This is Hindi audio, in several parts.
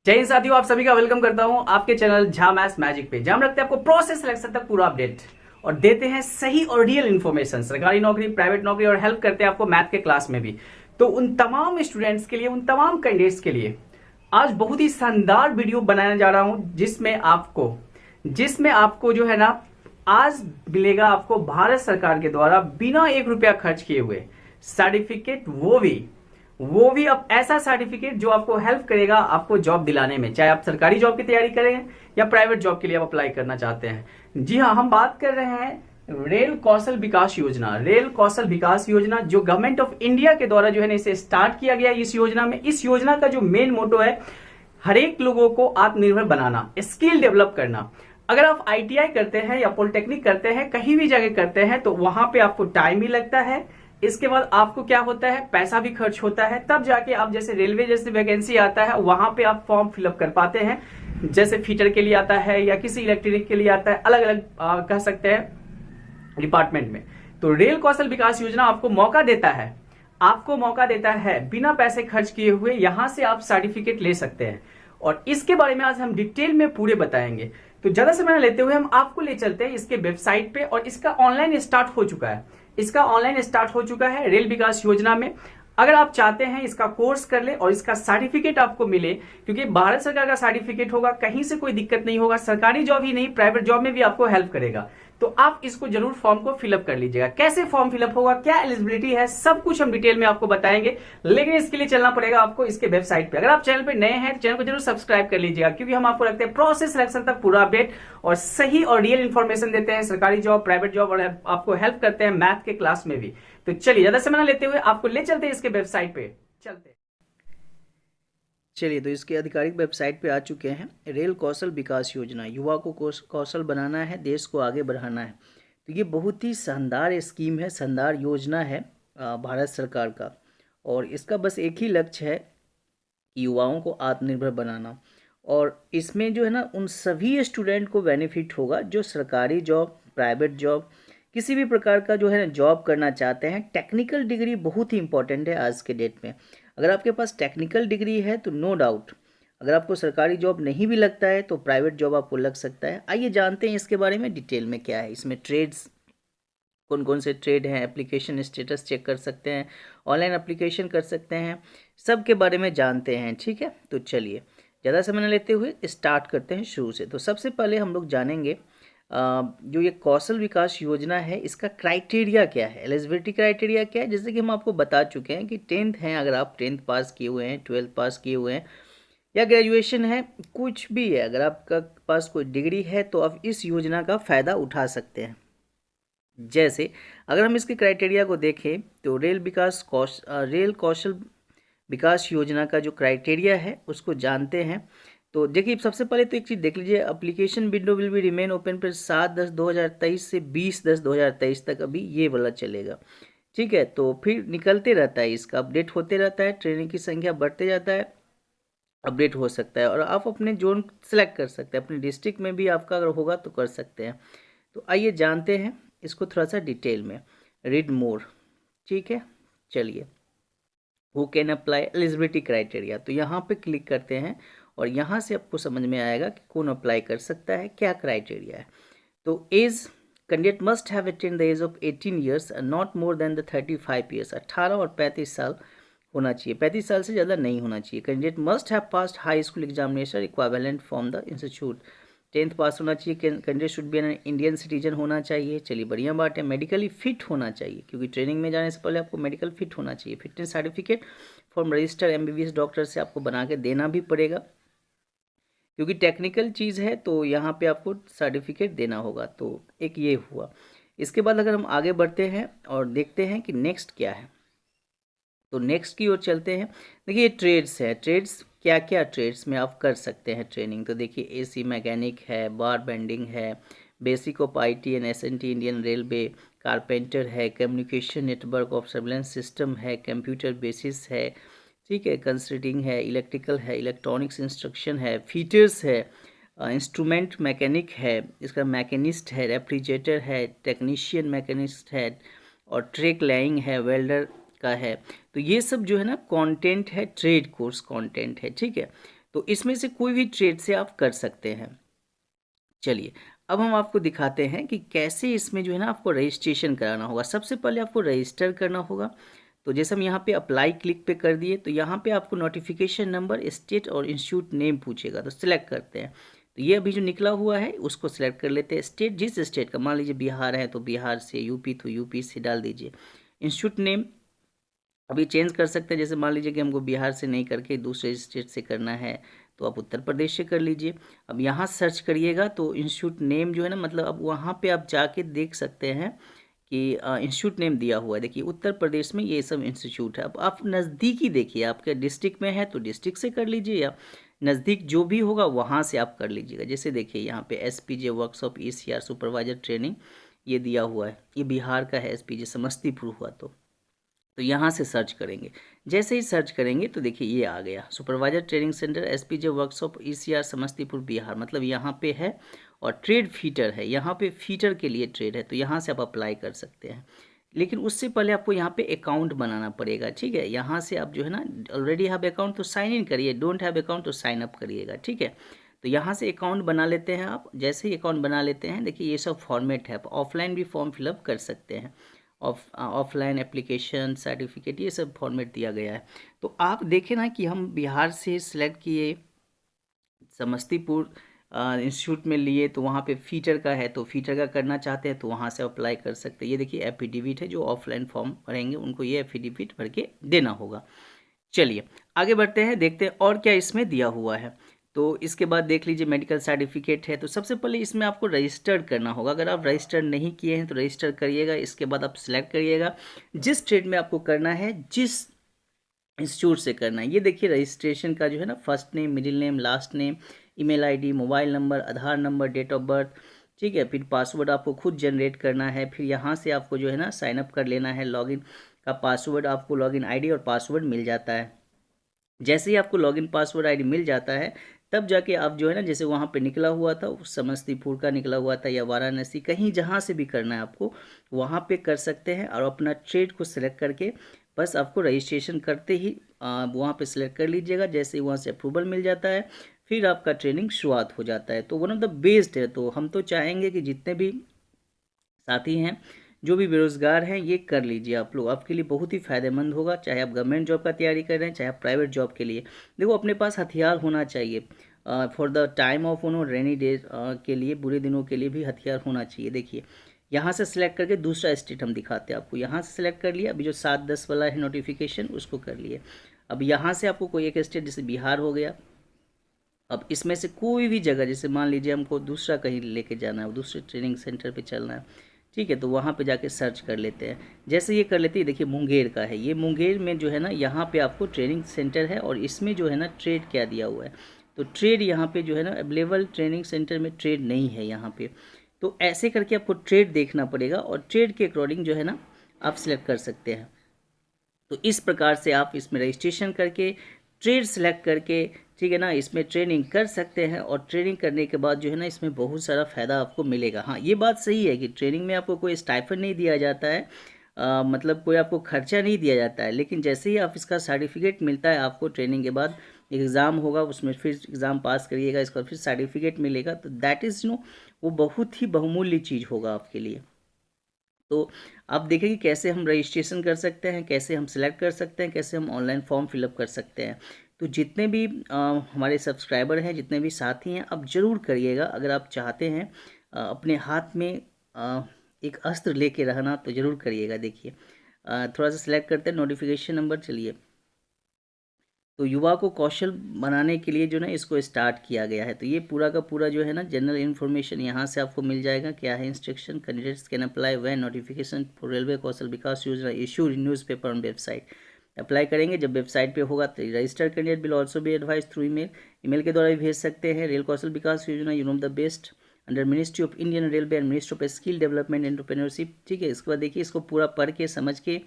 जय हिंद साथियों, आप सभी का वेलकम करता हूं आपके चैनल झा मैथ्स मैजिक पे, जहां हम रखते हैं आपको प्रोसेस सिलेक्शन तक पूरा अपडेट और देते हैं सही और रियल इन्फॉर्मेशन सरकारी नौकरी, प्राइवेट नौकरी और हेल्प करते हैं आपको मैथ के क्लास में भी। तो उन तमाम स्टूडेंट्स के लिए, उन तमाम कैंडिडेट्स के लिए आज बहुत ही शानदार वीडियो बनाने जा रहा हूं, जिसमें आपको जो है ना, आज मिलेगा आपको भारत सरकार के द्वारा बिना 1 रुपया खर्च किए हुए सर्टिफिकेट, वो भी अब ऐसा सर्टिफिकेट जो आपको हेल्प करेगा आपको जॉब दिलाने में, चाहे आप सरकारी जॉब की तैयारी करें या प्राइवेट जॉब के लिए आप अप्लाई करना चाहते हैं। जी हाँ, हम बात कर रहे हैं रेल कौशल विकास योजना। रेल कौशल विकास योजना जो गवर्नमेंट ऑफ इंडिया के द्वारा जो है ना, इसे स्टार्ट किया गया। इस योजना का जो मेन मोटो है, हर एक लोगों को आत्मनिर्भर बनाना, स्किल डेवलप करना। अगर आप आईटीआई करते हैं या पॉलिटेक्निक करते हैं, कहीं भी जगह करते हैं, तो वहां पे आपको टाइम भी लगता है। इसके बाद आपको क्या होता है, पैसा भी खर्च होता है। तब जाके आप जैसे रेलवे जैसे वैकेंसी आता है, वहां पे आप फॉर्म फिलअप कर पाते हैं। जैसे फीटर के लिए आता है या किसी इलेक्ट्रॉनिक के लिए आता है, अलग अलग कह सकते हैं डिपार्टमेंट में। तो रेल कौशल विकास योजना आपको मौका देता है बिना पैसे खर्च किए हुए यहां से आप सर्टिफिकेट ले सकते हैं। और इसके बारे में आज हम डिटेल में पूरे बताएंगे। तो ज्यादा समय न लेते हुए हम आपको ले चलते हैं इसके वेबसाइट पे, और इसका ऑनलाइन स्टार्ट हो चुका है रेल विकास योजना में। अगर आप चाहते हैं इसका कोर्स कर ले और इसका सर्टिफिकेट आपको मिले, क्योंकि भारत सरकार का सर्टिफिकेट होगा, कहीं से कोई दिक्कत नहीं होगा, सरकारी जॉब ही नहीं प्राइवेट जॉब में भी आपको हेल्प करेगा। तो आप इसको जरूर फॉर्म को फिलअप कर लीजिएगा। कैसे फॉर्म फिलअप होगा, क्या एलिजिबिलिटी है, सब कुछ हम डिटेल में आपको बताएंगे। लेकिन इसके लिए चलना पड़ेगा आपको इसके वेबसाइट पे। अगर आप चैनल पे नए हैं तो चैनल को जरूर सब्सक्राइब कर लीजिएगा, क्योंकि हम आपको रखते हैं प्रोसेस सिलेक्शन तक पूरा अपडेट और सही और रियल इन्फॉर्मेशन देते हैं सरकारी जॉब, प्राइवेट जॉब, और आपको हेल्प करते हैं मैथ के क्लास में भी। तो चलिए ज्यादा समय न लेते हुए आपको ले चलते हैं इसके वेबसाइट पे। चलिए, तो इसके आधिकारिक वेबसाइट पे आ चुके हैं। रेल कौशल विकास योजना, युवा को कौशल बनाना है, देश को आगे बढ़ाना है। तो ये बहुत ही शानदार स्कीम है, शानदार योजना है भारत सरकार का। और इसका बस एक ही लक्ष्य है कि युवाओं को आत्मनिर्भर बनाना। और इसमें जो है ना, उन सभी स्टूडेंट को बेनिफिट होगा जो सरकारी जॉब, प्राइवेट जॉब, किसी भी प्रकार का जो है ना जॉब करना चाहते हैं। टेक्निकल डिग्री बहुत ही इंपॉर्टेंट है आज के डेट में। अगर आपके पास टेक्निकल डिग्री है तो नो डाउट, अगर आपको सरकारी जॉब नहीं भी लगता है तो प्राइवेट जॉब आपको लग सकता है। आइए जानते हैं इसके बारे में डिटेल में क्या है। इसमें ट्रेड्स, कौन कौन से ट्रेड हैं, एप्लीकेशन स्टेटस चेक कर सकते हैं, ऑनलाइन एप्लीकेशन कर सकते हैं, सब के बारे में जानते हैं। ठीक है, तो चलिए ज़्यादा समय न लेते हुए स्टार्ट करते हैं शुरू से। तो सबसे पहले हम लोग जानेंगे जो ये कौशल विकास योजना है, इसका क्राइटेरिया क्या है, एलिजिबिलिटी क्राइटेरिया क्या है। जैसे कि हम आपको बता चुके हैं कि 10th हैं, अगर आप 10th पास किए हुए हैं, 12th पास किए हुए हैं या ग्रेजुएशन है, कुछ भी है, अगर आपका पास कोई डिग्री है तो आप इस योजना का फ़ायदा उठा सकते हैं। जैसे अगर हम इसके क्राइटेरिया को देखें तो रेल कौशल विकास योजना का जो क्राइटेरिया है उसको जानते हैं। तो देखिए, सबसे पहले तो एक चीज़ देख लीजिए, application window will be remain open पर 7/10/2023 से 20/10/2023 तक अभी ये वाला चलेगा। ठीक है, तो फिर निकलते रहता है, इसका अपडेट होते रहता है, ट्रेनिंग की संख्या बढ़ते जाता है, अपडेट हो सकता है। और आप अपने जोन सेलेक्ट कर सकते हैं, अपने डिस्ट्रिक्ट में भी आपका अगर होगा तो कर सकते हैं। तो आइए जानते हैं इसको थोड़ा सा डिटेल में, रीड मोर। ठीक है, चलिए, who can apply, eligibility criteria, तो यहाँ पे क्लिक करते हैं और यहाँ से आपको समझ में आएगा कि कौन अप्लाई कर सकता है, क्या क्राइटेरिया है। तो age, candidate must have attend the age of 18 years and not more than the 35 years. 18 और 35 साल होना चाहिए, 35 साल से ज़्यादा नहीं होना चाहिए। Candidate must have passed high school examination equivalent from the institute. 10th पास होना चाहिए। Candidate should be an Indian citizen होना चाहिए। चलिए, बढ़िया बात है। मेडिकली फिट होना चाहिए, क्योंकि ट्रेनिंग में जाने से पहले आपको मेडिकल फिट होना चाहिए। Fitness certificate from registered MBBS doctor से आपको बना के देना भी पड़ेगा, क्योंकि टेक्निकल चीज़ है तो यहाँ पे आपको सर्टिफिकेट देना होगा। तो एक ये हुआ। इसके बाद अगर हम आगे बढ़ते हैं और देखते हैं कि नेक्स्ट क्या है, तो नेक्स्ट की ओर चलते हैं। देखिए, ये ट्रेड्स है। ट्रेड्स क्या क्या ट्रेड्स में आप कर सकते हैं ट्रेनिंग, तो देखिए, एसी मैकेनिक है, बार बेंडिंग है, basic of IT and SNT Indian railway, carpenter है, communication network of surveillance system है, कंप्यूटर बेसिस है, ठीक है, कंसल्टिंग है, इलेक्ट्रिकल है, इलेक्ट्रॉनिक्स इंस्ट्रक्शन है, फीचर्स है, इंस्ट्रूमेंट मैकेनिक है, इसका मैकेनिस्ट है, रेफ्रिजरेटर है, टेक्नीशियन मैकेनिस्ट है, और ट्रैक लाइंग है, वेल्डर का है। तो ये सब जो है ना कंटेंट है, ट्रेड कोर्स कंटेंट है। ठीक है, तो इसमें से कोई भी ट्रेड से आप कर सकते हैं। चलिए, अब हम आपको दिखाते हैं कि कैसे इसमें जो है ना आपको रजिस्ट्रेशन कराना होगा। सबसे पहले आपको रजिस्टर करना होगा। तो जैसे हम यहाँ पे अप्लाई क्लिक पे कर दिए, तो यहाँ पे आपको नोटिफिकेशन नंबर, स्टेट और इंस्टीट्यूट नेम पूछेगा, तो सिलेक्ट करते हैं। तो ये अभी जो निकला हुआ है उसको सिलेक्ट कर लेते हैं। स्टेट, जिस स्टेट का, मान लीजिए बिहार है तो बिहार से, यूपी तो यूपी से डाल दीजिए। इंस्टीट्यूट नेम अभी चेंज कर सकते हैं, जैसे मान लीजिए कि हमको बिहार से नहीं करके दूसरे स्टेट से करना है तो आप उत्तर प्रदेश से कर लीजिए। अब यहाँ सर्च करिएगा तो इंस्टीट्यूट नेम जो है ना, मतलब अब वहाँ पे आप जाके देख सकते हैं कि इंस्टीट्यूट नेम दिया हुआ है। देखिए उत्तर प्रदेश में ये सब इंस्टीट्यूट है। अब आप नज़दीकी देखिए, आपके डिस्ट्रिक्ट में है तो डिस्ट्रिक्ट से कर लीजिए, या नज़दीक जो भी होगा वहाँ से आप कर लीजिएगा। जैसे देखिए यहाँ पे SPJ workshop ECR supervisor training ये दिया हुआ है, ये बिहार का है, SPJ समस्तीपुर हुआ। तो यहाँ से सर्च करेंगे। जैसे ही सर्च करेंगे तो देखिए ये आ गया, supervisor training centre SPJ workshop ECR Samastipur Bihar, मतलब यहाँ पे है। और ट्रेड फीटर है, यहाँ पे फीटर के लिए ट्रेड है, तो यहाँ से आप अप्लाई कर सकते हैं। लेकिन उससे पहले आपको यहाँ पे अकाउंट बनाना पड़ेगा, ठीक है। यहाँ से आप जो है ना, ऑलरेडी हैव अकाउंट तो साइन इन करिए, डोंट हैव अकाउंट तो साइन अप करिएगा, ठीक है। तो यहाँ से अकाउंट बना लेते हैं आप। जैसे ही अकाउंट बना लेते हैं, देखिए ये सब फॉर्मेट है, आप ऑफलाइन भी फॉर्म फिलअप कर सकते हैं। ऑफलाइन एप्लीकेशन, सर्टिफिकेट, ये सब फॉर्मेट दिया गया है। तो आप देखें ना कि हम बिहार से सिलेक्ट किए, समस्तीपुर इंस्टीट्यूट में लिए, तो वहाँ पे फीटर का है, तो फीटर का करना चाहते हैं तो वहाँ से अप्लाई कर सकते हैं। ये देखिए एफिडेविट है, जो ऑफलाइन फॉर्म भरेंगे उनको ये एफिडेविट भर के देना होगा। चलिए आगे बढ़ते हैं, देखते हैं और क्या इसमें दिया हुआ है। तो इसके बाद देख लीजिए मेडिकल सर्टिफिकेट है। तो सबसे पहले इसमें आपको रजिस्टर्ड करना होगा। अगर आप रजिस्टर नहीं किए हैं तो रजिस्टर करिएगा। इसके बाद आप सिलेक्ट करिएगा जिस ट्रेड में आपको करना है, जिस इंस्टीट्यूट से करना है। ये देखिए रजिस्ट्रेशन का जो है ना, first name, middle name, last name, email ID, mobile number, Aadhaar number, date of birth, ठीक है। फिर पासवर्ड आपको खुद जनरेट करना है। फिर यहाँ से आपको जो है ना साइन अप कर लेना है। लॉगिन का पासवर्ड, आपको लॉगिन आईडी और पासवर्ड मिल जाता है। जैसे ही आपको लॉगिन पासवर्ड आईडी मिल जाता है, तब जाके आप जो है ना, जैसे वहाँ पे निकला हुआ था, समस्तीपुर का निकला हुआ था या वाराणसी, कहीं जहाँ से भी करना है आपको वहाँ पे कर सकते हैं। और अपना ट्रेड को सिलेक्ट करके बस आपको रजिस्ट्रेशन करते ही वहाँ पे सिलेक्ट कर लीजिएगा। जैसे ही वहाँ से अप्रूवल मिल जाता है, फिर आपका ट्रेनिंग शुरुआत हो जाता है। तो वन ऑफ द बेस्ट है। तो हम तो चाहेंगे कि जितने भी साथी हैं, जो भी बेरोजगार हैं, ये कर लीजिए आप लोग, आपके लिए बहुत ही फ़ायदेमंद होगा। चाहे आप गवर्नमेंट जॉब का तैयारी कर रहे हैं, चाहे आप प्राइवेट जॉब के लिए। देखो अपने पास हथियार होना चाहिए for the time of rainy days के लिए, बुरे दिनों के लिए भी हथियार होना चाहिए। देखिए यहाँ से सिलेक्ट करके दूसरा स्टेट हम दिखाते हैं आपको। यहाँ से सिलेक्ट कर लिया, अभी जो 7-10 वाला है नोटिफिकेशन, उसको कर लिए। अब यहाँ से आपको कोई एक स्टेट, जैसे बिहार हो गया, अब इसमें से कोई भी जगह, जैसे मान लीजिए हमको दूसरा कहीं लेके जाना है, दूसरे ट्रेनिंग सेंटर पे चलना है, ठीक है, तो वहाँ पे जाके सर्च कर लेते हैं। जैसे ये कर लेते हैं, देखिए मुंगेर का है, ये मुंगेर में जो है ना, यहाँ पे आपको ट्रेनिंग सेंटर है। और इसमें जो है ना ट्रेड क्या दिया हुआ है, तो ट्रेड यहाँ पे जो है ना अवेलेबल, ट्रेनिंग सेंटर में ट्रेड नहीं है यहाँ पे। तो ऐसे करके आपको ट्रेड देखना पड़ेगा और ट्रेड के अकॉर्डिंग जो है ना आप सिलेक्ट कर सकते हैं। तो इस प्रकार से आप इसमें रजिस्ट्रेशन करके ट्रेड सेलेक्ट करके, ठीक है ना, इसमें ट्रेनिंग कर सकते हैं। और ट्रेनिंग करने के बाद जो है ना, इसमें बहुत सारा फ़ायदा आपको मिलेगा। हाँ, ये बात सही है कि ट्रेनिंग में आपको कोई स्टाइपेंड नहीं दिया जाता है, मतलब कोई आपको खर्चा नहीं दिया जाता है। लेकिन जैसे ही आप इसका सर्टिफिकेट मिलता है आपको, ट्रेनिंग के बाद एग्ज़ाम होगा, उसमें फिर एग्ज़ाम पास करिएगा, इसका फिर सर्टिफिकेट मिलेगा, तो दैट इज़ वो बहुत ही बहुमूल्य चीज़ होगा आपके लिए। तो आप देखें कि कैसे हम रजिस्ट्रेशन कर सकते हैं, कैसे हम सिलेक्ट कर सकते हैं, कैसे हम ऑनलाइन फॉर्म फिलअप कर सकते हैं। तो जितने भी हमारे सब्सक्राइबर हैं, जितने भी साथी हैं, आप ज़रूर करिएगा। अगर आप चाहते हैं अपने हाथ में एक अस्त्र लेके रहना, तो ज़रूर करिएगा। देखिए थोड़ा सा सिलेक्ट करते हैं नोटिफिकेशन नंबर। चलिए, तो युवा को कौशल बनाने के लिए जो ना इसको स्टार्ट किया गया है। तो ये पूरा का पूरा जो है ना जनरल इन्फॉर्मेशन यहाँ से आपको मिल जाएगा। क्या है instruction, candidates can apply when notification for railway Kaushal Vikas Yojana issued newspaper on website. Apply करेंगे जब वेबसाइट पे होगा, तो registered candidate will also be advise through email, email के द्वारा भी भेज सकते हैं। रेल कौशल विकास योजना you know the best under ministry of Indian railway and ministry of skill development entrepreneurship, ठीक है। इसके बाद देखिए इसको पूरा पढ़ के समझ के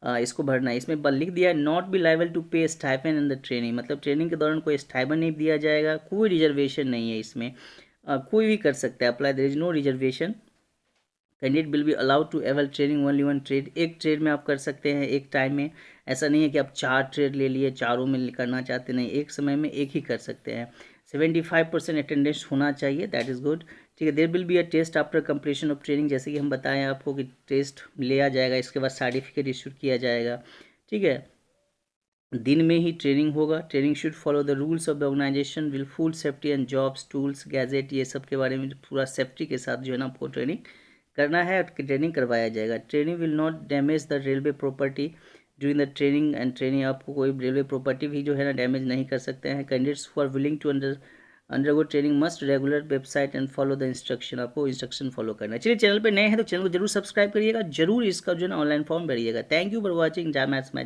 इसको भरना है। इसमें लिख दिया है नॉट बी लाइबल टू पे स्टाइपेंड इन द ट्रेनिंग, मतलब ट्रेनिंग के दौरान कोई स्टाइपेंड नहीं दिया जाएगा, कोई रिजर्वेशन नहीं है इसमें, कोई भी कर सकता है apply, there is no reservation candidate will be allowed to avail training only one trade, एक ट्रेड में आप कर सकते हैं एक टाइम में। ऐसा नहीं है कि आप 4 ट्रेड ले लिए, चारों में करना चाहते नहीं, एक समय में एक ही कर सकते हैं। 75% अटेंडेंस होना चाहिए, दैट इज़ गुड। ठीक है, there will be a test after completion of training, जैसे कि हम बताएं आपको कि टेस्ट लिया जाएगा, इसके बाद सर्टिफिकेट इशू किया जाएगा। ठीक है, दिन में ही ट्रेनिंग होगा। Training should follow the rules of the organisation, will full safety and jobs, tools, gadget, ये सब के बारे में पूरा सेफ्टी के साथ जो है ना आपको ट्रेनिंग करना है और ट्रेनिंग करवाया जाएगा। Training will not damage the railway property during the training and training, आपको कोई रेलवे प्रॉपर्टी भी जो है ना डैमेज नहीं कर सकते हैं। Candidates who are willing to undergo training must regular website and follow the instruction, आपको इंस्ट्रक्शन फॉलो करना है। चलिए, चैनल पे नए हैं तो चैनल को जरूर सब्सक्राइब करिएगा, जरूर इसका जो है ना ऑनलाइन फॉर्म भरिएगा। थैंक यू फॉर वॉचिंग जय मैथ्स मैथ।